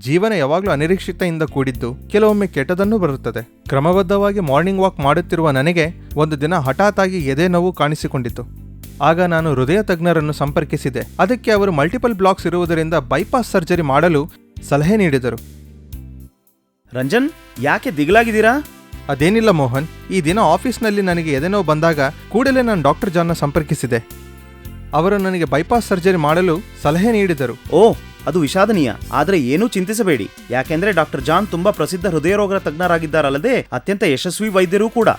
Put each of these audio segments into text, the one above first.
ಜೀವನ ಯಾವಾಗಲೂ ಅನಿರೀಕ್ಷಿತೆಯಿಂದ ಕೂಡಿದ್ದು, ಕೆಲವೊಮ್ಮೆ ಕೆಟ್ಟದನ್ನೂ ಬರುತ್ತದೆ. ಕ್ರಮಬದ್ಧವಾಗಿ ಮಾರ್ನಿಂಗ್ ವಾಕ್ ಮಾಡುತ್ತಿರುವ ನನಗೆ ಒಂದು ದಿನ ಹಠಾತ್ ಆಗಿ ಎದೆ ನೋವು ಕಾಣಿಸಿಕೊಂಡಿತು. ಆಗ ನಾನು ಹೃದಯ ತಜ್ಞರನ್ನು ಸಂಪರ್ಕಿಸಿದೆ. ಅದಕ್ಕೆ ಅವರು ಮಲ್ಟಿಪಲ್ ಬ್ಲಾಕ್ಸ್ ಇರುವುದರಿಂದ ಬೈಪಾಸ್ ಸರ್ಜರಿ ಮಾಡಲು ಸಲಹೆ ನೀಡಿದರು. ರಂಜನ್, ಯಾಕೆ ದಿಗಿಲಾಗಿದ್ದೀರಾ? ಅದೇನಿಲ್ಲ ಮೋಹನ್, ಈ ದಿನ ಆಫೀಸ್ನಲ್ಲಿ ನನಗೆ ಎದೆನೋವು ಬಂದಾಗ ಕೂಡಲೇ ನಾನು ಡಾಕ್ಟರ್ ಜಾನ್ನ ಸಂಪರ್ಕಿಸಿದೆ. ಅವರು ನನಗೆ ಬೈಪಾಸ್ ಸರ್ಜರಿ ಮಾಡಲು ಸಲಹೆ ನೀಡಿದರು. ಓ, ಅದು ವಿಷಾದನೀಯ. ಆದರೆ ಏನೂ ಚಿಂತಿಸಬೇಡಿ, ಯಾಕೆಂದ್ರೆ ಡಾಕ್ಟರ್ ಜಾನ್ ತುಂಬಾ ಪ್ರಸಿದ್ಧ ಹೃದಯರೋಗದ ತಜ್ಞರಾಗಿದ್ದಾರಲ್ಲದೆ ಅತ್ಯಂತ ಯಶಸ್ವಿ ವೈದ್ಯರೂ ಕೂಡ.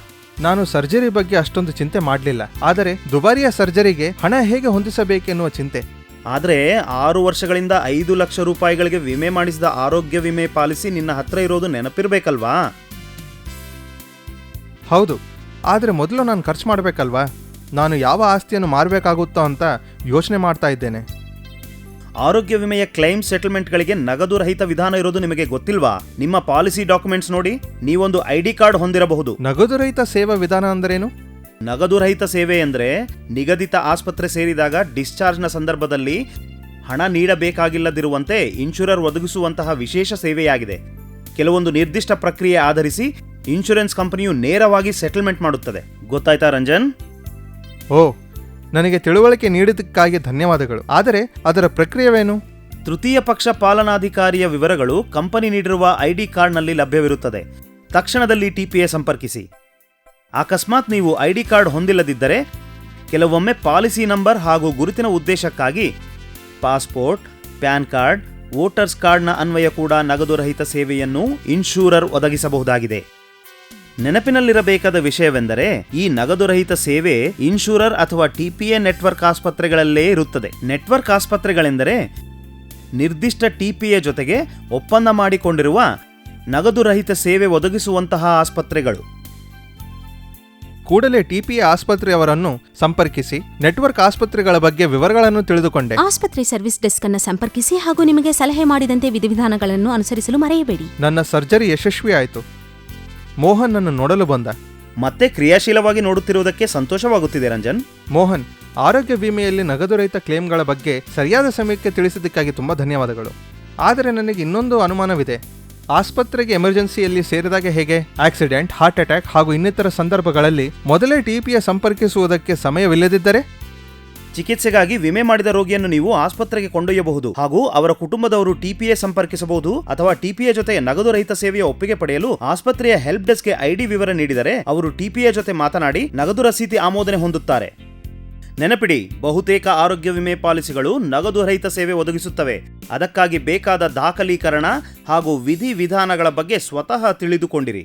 ನಾನು ಸರ್ಜರಿ ಬಗ್ಗೆ ಅಷ್ಟೊಂದು ಚಿಂತೆ ಮಾಡಲಿಲ್ಲ, ಆದರೆ ದುಬಾರಿಯ ಸರ್ಜರಿಗೆ ಹಣ ಹೇಗೆ ಹೊಂದಿಸಬೇಕೆನ್ನುವ ಚಿಂತೆ. ಆದರೆ 6 ವರ್ಷಗಳಿಂದ 5 ಲಕ್ಷ ರೂಪಾಯಿಗಳಿಗೆ ವಿಮೆ ಮಾಡಿಸಿದ ಆರೋಗ್ಯ ವಿಮೆ ಪಾಲಿಸಿ ನಿನ್ನ ಹತ್ರ ಇರೋದು ನೆನಪಿರ್ಬೇಕಲ್ವಾ? ಹೌದು, ಆದರೆ ಮೊದಲು ನಾನು ಖರ್ಚು ಮಾಡಬೇಕಲ್ವಾ? ನಾನು ಯಾವ ಆಸ್ತಿಯನ್ನು ಮಾರಬೇಕಾಗುತ್ತೋ ಅಂತ ಯೋಚನೆ ಮಾಡ್ತಾ ಇದ್ದೇನೆ. ಆರೋಗ್ಯ ವಿಮೆಯ ಕ್ಲೈಮ್ ಸೆಟಲ್ಮೆಂಟ್ಗಳಿಗೆ ನಗದು ರಹಿತ ವಿಧಾನ ಇರೋದು ನಿಮಗೆ ಗೊತ್ತಿಲ್ವಾ? ನಿಮ್ಮ ಪಾಲಿಸಿ ಡಾಕ್ಯುಮೆಂಟ್ಸ್ ನೋಡಿ, ನೀವೊಂದು ID ಕಾರ್ಡ್ ಹೊಂದಿರಬಹುದು. ನಗದು ರಹಿತ ಸೇವಾ ವಿಧಾನ ಅಂದ್ರೇನು? ನಗದು ರಹಿತ ಸೇವೆ ಎಂದರೆ ನಿಗದಿತ ಆಸ್ಪತ್ರೆ ಸೇರಿದಾಗ ಡಿಸ್ಚಾರ್ಜ್ನ ಸಂದರ್ಭದಲ್ಲಿ ಹಣ ನೀಡಬೇಕಾಗಿಲ್ಲದಿರುವಂತೆ ಇನ್ಶೂರರ್ ಒದಗಿಸುವಂತಹ ವಿಶೇಷ ಸೇವೆಯಾಗಿದೆ. ಕೆಲವೊಂದು ನಿರ್ದಿಷ್ಟ ಪ್ರಕ್ರಿಯೆ ಆಧರಿಸಿ ಇನ್ಶೂರೆನ್ಸ್ ಕಂಪನಿಯು ನೇರವಾಗಿ ಸೆಟಲ್ಮೆಂಟ್ ಮಾಡುತ್ತದೆ. ಗೊತ್ತಾಯ್ತಾ ರಂಜನ್? ಓ, ನನಗೆ ತಿಳುವಳಿಕೆ ನೀಡಿದ್ದಕ್ಕಾಗಿ ಧನ್ಯವಾದಗಳು. ಆದರೆ ಅದರ ಪ್ರಕ್ರಿಯೆವೇನು? ತೃತೀಯ ಪಕ್ಷ ಪಾಲನಾಧಿಕಾರಿಯ ವಿವರಗಳು ಕಂಪನಿ ನೀಡಿರುವ ID ಕಾರ್ಡ್ನಲ್ಲಿ ಲಭ್ಯವಿರುತ್ತದೆ. ತಕ್ಷಣದಲ್ಲಿ TPA ಸಂಪರ್ಕಿಸಿ. ಅಕಸ್ಮಾತ್ ನೀವು ID ಕಾರ್ಡ್ ಹೊಂದಿಲ್ಲದಿದ್ದರೆ ಕೆಲವೊಮ್ಮೆ ಪಾಲಿಸಿ ನಂಬರ್ ಹಾಗೂ ಗುರುತಿನ ಉದ್ದೇಶಕ್ಕಾಗಿ ಪಾಸ್ಪೋರ್ಟ್, ಪ್ಯಾನ್ ಕಾರ್ಡ್, ವೋಟರ್ಸ್ ಕಾರ್ಡ್ನ ಅನ್ವಯ ಕೂಡ ನಗದು ರಹಿತ ಸೇವೆಯನ್ನು ಇನ್ಶೂರರ್ ಒದಗಿಸಬಹುದಾಗಿದೆ. ನೆನಪಿನಲ್ಲಿರಬೇಕಾದ ವಿಷಯವೆಂದರೆ ಈ ನಗದು ರಹಿತ ಸೇವೆ ಇನ್ಶೂರರ್ ಅಥವಾ TPA ನೆಟ್ವರ್ಕ್ ಆಸ್ಪತ್ರೆಗಳಲ್ಲೇ ಇರುತ್ತದೆ. ನೆಟ್ವರ್ಕ್ ಆಸ್ಪತ್ರೆಗಳೆಂದರೆ ನಿರ್ದಿಷ್ಟ TPA ಜೊತೆಗೆ ಒಪ್ಪಂದ ಮಾಡಿಕೊಂಡಿರುವ ನಗದು ರಹಿತ ಸೇವೆ ಒದಗಿಸುವಂತಹ ಆಸ್ಪತ್ರೆಗಳು. ಕೂಡಲೇ TPA ಆಸ್ಪತ್ರೆಯವರನ್ನು ಸಂಪರ್ಕಿಸಿ ನೆಟ್ವರ್ಕ್ ಆಸ್ಪತ್ರೆಗಳ ಬಗ್ಗೆ ವಿವರಗಳನ್ನು ತಿಳಿದುಕೊಂಡೆ. ಆಸ್ಪತ್ರೆ ಸರ್ವಿಸ್ ಡೆಸ್ಕ್ ಅನ್ನು ಸಂಪರ್ಕಿಸಿ ಹಾಗೂ ನಿಮಗೆ ಸಲಹೆ ಮಾಡಿದಂತೆ ವಿಧಿವಿಧಾನಗಳನ್ನು ಅನುಸರಿಸಲು ಮರೆಯಬೇಡಿ. ನನ್ನ ಸರ್ಜರಿ ಯಶಸ್ವಿ ಆಯಿತು. ಮೋಹನ್ ನನ್ನ ನೋಡಲು ಬಂದ. ಮತ್ತೆ ಕ್ರಿಯಾಶೀಲವಾಗಿ ನೋಡುತ್ತಿರುವುದಕ್ಕೆ ಸಂತೋಷವಾಗುತ್ತಿದೆ ರಂಜನ್. ಮೋಹನ್, ಆರೋಗ್ಯ ವಿಮೆಯಲ್ಲಿ ನಗದು ರಹಿತ ಕ್ಲೇಮ್ಗಳ ಬಗ್ಗೆ ಸರಿಯಾದ ಸಮಯಕ್ಕೆ ತಿಳಿಸಿದ್ದಕ್ಕಾಗಿ ತುಂಬಾ ಧನ್ಯವಾದಗಳು. ಆದರೆ ನನಗೆ ಇನ್ನೊಂದು ಅನುಮಾನವಿದೆ. ಆಸ್ಪತ್ರೆಗೆ ಎಮರ್ಜೆನ್ಸಿಯಲ್ಲಿ ಸೇರಿದಾಗ ಹೇಗೆ? ಆಕ್ಸಿಡೆಂಟ್, ಹಾರ್ಟ್ ಅಟ್ಯಾಕ್ ಹಾಗೂ ಇನ್ನಿತರ ಸಂದರ್ಭಗಳಲ್ಲಿ ಮೊದಲೇ TPA ಸಂಪರ್ಕಿಸುವುದಕ್ಕೆ ಸಮಯವಿಲ್ಲದಿದ್ದರೆ? ಚಿಕಿತ್ಸೆಗಾಗಿ ವಿಮೆ ಮಾಡಿದ ರೋಗಿಯನ್ನು ನೀವು ಆಸ್ಪತ್ರೆಗೆ ಕೊಂಡೊಯ್ಯಬಹುದು ಹಾಗೂ ಅವರ ಕುಟುಂಬದವರು TPA ಸಂಪರ್ಕಿಸಬಹುದು. ಅಥವಾ TPA ಜೊತೆ ನಗದು ರಹಿತ ಸೇವೆಯ ಒಪ್ಪಿಗೆ ಪಡೆಯಲು ಆಸ್ಪತ್ರೆಯ ಹೆಲ್ಪ್ ಡೆಸ್ಕ್ಗೆ ID ವಿವರ ನೀಡಿದರೆ ಅವರು TPA ಜೊತೆ ಮಾತನಾಡಿ ನಗದು ರಸೀತಿ ಆಮೋದನೆ ಹೊಂದುತ್ತಾರೆ. ನೆನಪಿಡಿ, ಬಹುತೇಕ ಆರೋಗ್ಯ ವಿಮೆ ಪಾಲಿಸಿಗಳು ನಗದು ರಹಿತ ಸೇವೆ ಒದಗಿಸುತ್ತವೆ. ಅದಕ್ಕಾಗಿ ಬೇಕಾದ ದಾಖಲೀಕರಣ ಹಾಗೂ ವಿಧಿವಿಧಾನಗಳ ಬಗ್ಗೆ ಸ್ವತಃ ತಿಳಿದುಕೊಂಡಿರಿ.